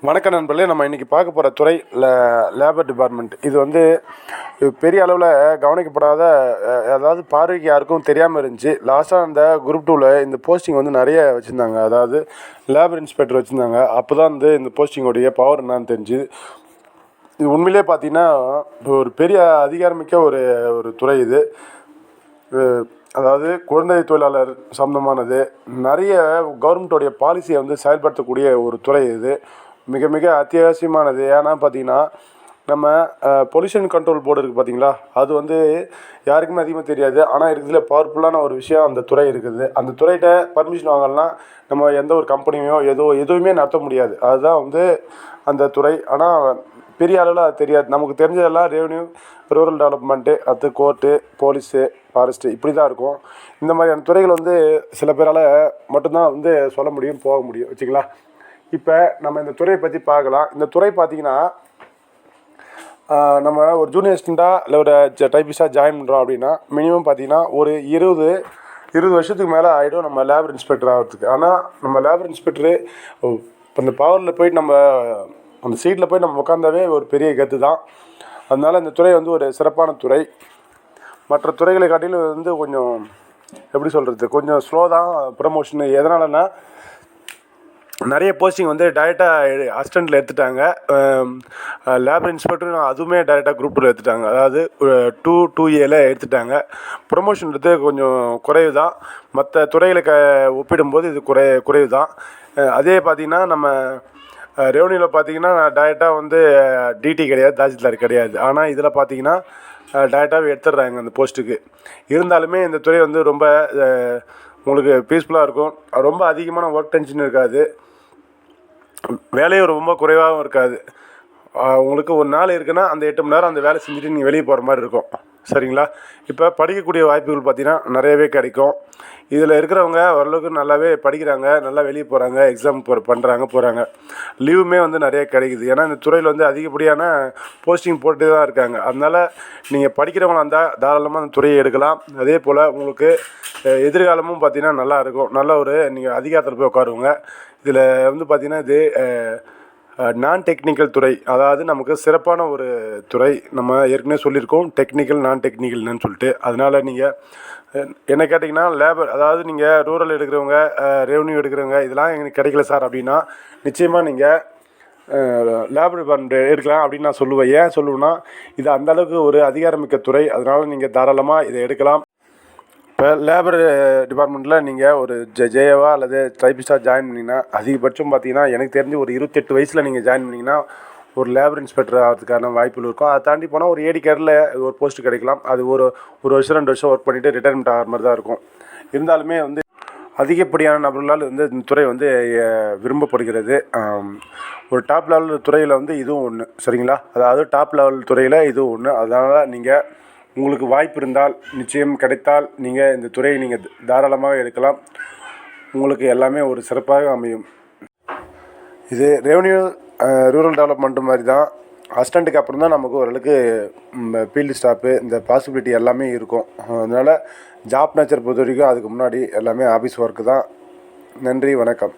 வணக்கம் நண்பர்களே. நம்ம இன்றைக்கி பார்க்க போகிற துறை லேபர் டிபார்ட்மெண்ட். இது வந்து பெரிய அளவில் கவனிக்கப்படாத, அதாவது பார்வைக்கு யாருக்கும் தெரியாமல் இருந்துச்சு. லாஸ்ட்டாக அந்த குரூப் 2ல் இந்த போஸ்டிங் வந்து நிறைய வச்சுருந்தாங்க. அதாவது லேபர் இன்ஸ்பெக்டர் வச்சுருந்தாங்க. அப்போ தான் வந்து இந்த போஸ்டிங்கோடைய பவர் என்னான்னு தெரிஞ்சுது. இது உண்மையிலே பார்த்திங்கன்னா ஒரு பெரிய அதிகாரமிக்க ஒரு துறை இது. அதாவது குழந்தை தொழிலாளர் சம்மந்தமானது நிறைய கவர்மெண்ட்டோடைய பாலிசியை வந்து செயல்படுத்தக்கூடிய ஒரு துறை இது. மிக மிக அத்தியாவசியமானது. ஏன்னா பார்த்திங்கன்னா நம்ம பொல்யூஷன் கண்ட்ரோல் போர்டு இருக்குது பார்த்திங்களா, அது வந்து யாருக்குமே அதிகமாக தெரியாது. ஆனால் இருக்கிறதுல பவர்ஃபுல்லான ஒரு விஷயம் அந்த துறை இருக்குது. அந்த துறையிட்ட பர்மிஷன் வாங்கலைன்னா நம்ம எந்த ஒரு கம்பெனியோ எதுவுமே நடத்த முடியாது. அதுதான் வந்து அந்த துறை. ஆனால் பெரிய அளவில் அது தெரியாது. நமக்கு தெரிஞ்சதெல்லாம் ரெவென்யூ, ரூரல் டெவலப்மெண்ட்டு, அடுத்து கோர்ட்டு, போலீஸு, ஃபாரஸ்ட்டு, இப்படி தான் இருக்கும். இந்த மாதிரியான துறைகள் வந்து சில பேரால் மட்டும்தான் வந்து சொல்ல முடியும், போக முடியும் வச்சுங்களா. இப்போ நம்ம இந்த துறையை பற்றி பார்க்கலாம். இந்த துறை பார்த்திங்கன்னா நம்ம ஒரு ஜூனியர் அசிஸ்டண்ட்டாக இல்லை ஒரு டைப்பிஸ்ட்டாக ஜாயின் பண்ணுறோம் அப்படின்னா மினிமம் பார்த்திங்கன்னா ஒரு 20 வருஷத்துக்கு மேலே ஆகிடும் நம்ம லேபர் இன்ஸ்பெக்டர் ஆகிறதுக்கு. ஆனால் நம்ம லேபர் இன்ஸ்பெக்டரு இப்போ இந்த பவரில் போயிட்டு நம்ம அந்த சீட்டில் போய் நம்ம உட்காந்தாவே ஒரு பெரிய கற்று தான். அதனால் இந்த துறை வந்து ஒரு சிறப்பான துறை. மற்ற துறைகளை காட்டிலும் வந்து கொஞ்சம் எப்படி சொல்கிறது, கொஞ்சம் ஸ்லோ தான் ப்ரமோஷனு. எதனாலன்னா நிறைய போஸ்டிங் வந்து டைரெக்டாக அசிஸ்டண்ட்டில் எடுத்துட்டாங்க. லேபர் இன்ஸ்பெக்டரும் அதுவுமே டைரெக்டாக குரூப் 2 எடுத்துட்டாங்க. அதாவது 2A எடுத்துட்டாங்க. ப்ரொமோஷன்றது கொஞ்சம் குறைவு தான். மற்ற துறைகளை ஒப்பிடும்போது இது குறைவு தான். அதே பார்த்திங்கன்னா நம்ம ரெவன்யூவில் பார்த்திங்கன்னா டைரெக்டாக வந்து டிடி கிடையாது, தாசில்தார் கிடையாது. ஆனால் இதில் பார்த்திங்கன்னா டைரெக்டாகவே எடுத்துடுறாங்க அந்த போஸ்ட்டுக்கு. இருந்தாலுமே இந்த துறை வந்து ரொம்ப உங்களுக்கு பீஸ்ஃபுல்லாக இருக்கும். ரொம்ப அதிகமான ஒர்க் டென்ஷன் இருக்காது, வேலையும் ரொம்ப குறைவாகவும் இருக்காது. உங்களுக்கு ஒரு நாள் இருக்குன்னா அந்த 8 மணி நேரம் அந்த வேலை செஞ்சுட்டு நீங்கள் வெளியே போகிற மாதிரி இருக்கும். சரிங்களா. இப்போ படிக்கக்கூடிய வாய்ப்புகள் பார்த்திங்கன்னா நிறையவே கிடைக்கும். இதில் இருக்கிறவங்க ஓரளவுக்கு நல்லாவே படிக்கிறாங்க, நல்லா வெளியே போகிறாங்க, எக்ஸாம் போகிறாங்க. லீவுமே வந்து நிறைய கிடைக்குது. ஏன்னா இந்த துறையில் வந்து அதிகப்படியான போஸ்டிங் போட்டு தான் இருக்காங்க. அதனால் நீங்கள் படிக்கிறவங்களாக இருந்தால் தாராளமாக அந்த துறையை எடுக்கலாம். அதே போல் உங்களுக்கு எதிர்காலமும் பார்த்திங்கன்னா நல்லாயிருக்கும். நல்ல ஒரு நீங்கள் அதிகாரத்தில் போய் உட்காருவங்க. இதில் வந்து பார்த்திங்கன்னா இது நான் டெக்னிக்கல் துறை. அதாவது நமக்கு சிறப்பான ஒரு துறை. நம்ம ஏற்கனவே சொல்லியிருக்கோம் டெக்னிக்கல், நான் டெக்னிக்கல்னு சொல்லிட்டு. அதனால் நீங்கள் என்ன கேட்டிங்கன்னா லேபர், அதாவது நீங்கள் ரூரல் எடுக்கிறவங்க, ரெவன்யூ எடுக்கிறவங்க, இதெல்லாம் எங்களுக்கு கிடைக்கல சார் அப்படின்னா நிச்சயமாக நீங்கள் லேபர் டிபார்ட்மெண்ட் எடுக்கலாம் அப்படின்னு நான் சொல்லுவேன். ஏன் சொல்லுவேன்னா இது அந்தளவுக்கு ஒரு அதிகாரமிக்க துறை. அதனால் நீங்கள் தாராளமாக இதை எடுக்கலாம். இப்போ லேபர் டிபார்ட்மெண்ட்டில் நீங்கள் ஒரு ஜேஏவா அல்லது டைப்பிஸ்ட்டாக ஜாயின் பண்ணிங்கன்னா அதிகபட்சம் பார்த்திங்கன்னா எனக்கு தெரிஞ்சு ஒரு 28 வயசில் நீங்கள் ஜாயின் பண்ணிங்கன்னா ஒரு லேபர் இன்ஸ்பெக்டர் ஆகிறதுக்கான வாய்ப்புகள் இருக்கும். அதை தாண்டி போனால் ஒரு ஏடி கேரில் ஒரு போஸ்ட்டு கிடைக்கலாம். அது ஒரு வருஷம் 2 வருஷம் ஒர்க் பண்ணிவிட்டு ரிட்டைர்மெண்ட் ஆகிற மாதிரி தான் இருக்கும். இருந்தாலுமே வந்து அதிகப்படியான நபர்களால் வந்து இந்த துறை வந்து விரும்பப்படுகிறது. ஒரு டாப் லெவல் துறையில் வந்து இதுவும் ஒன்று. சரிங்களா. அதாவது டாப் லெவல் துறையில் இதுவும் ஒன்று. அதனால் நீங்கள் உங்களுக்கு வாய்ப்பு இருந்தால், நிச்சயம் கிடைத்தால் நீங்கள் இந்த துறையை நீங்கள் தாராளமாக எடுக்கலாம். உங்களுக்கு எல்லாமே ஒரு சிறப்பாக அமையும். இது ரெவன்யூ, ரூரல் டெவலப்மெண்ட்டு மாதிரி தான். அசிஸ்டண்ட்டுக்கு அப்புறம் தான் நமக்கு ஓரளவுக்கு ஃபீல்டு ஸ்டாஃப்பு இந்த பாசிபிலிட்டி எல்லாமே இருக்கும். அதனால் ஜாப் நேச்சர் பொறுத்த வரைக்கும் அதுக்கு முன்னாடி எல்லாமே ஆஃபீஸ் ஒர்க்கு தான். நன்றி, வணக்கம்.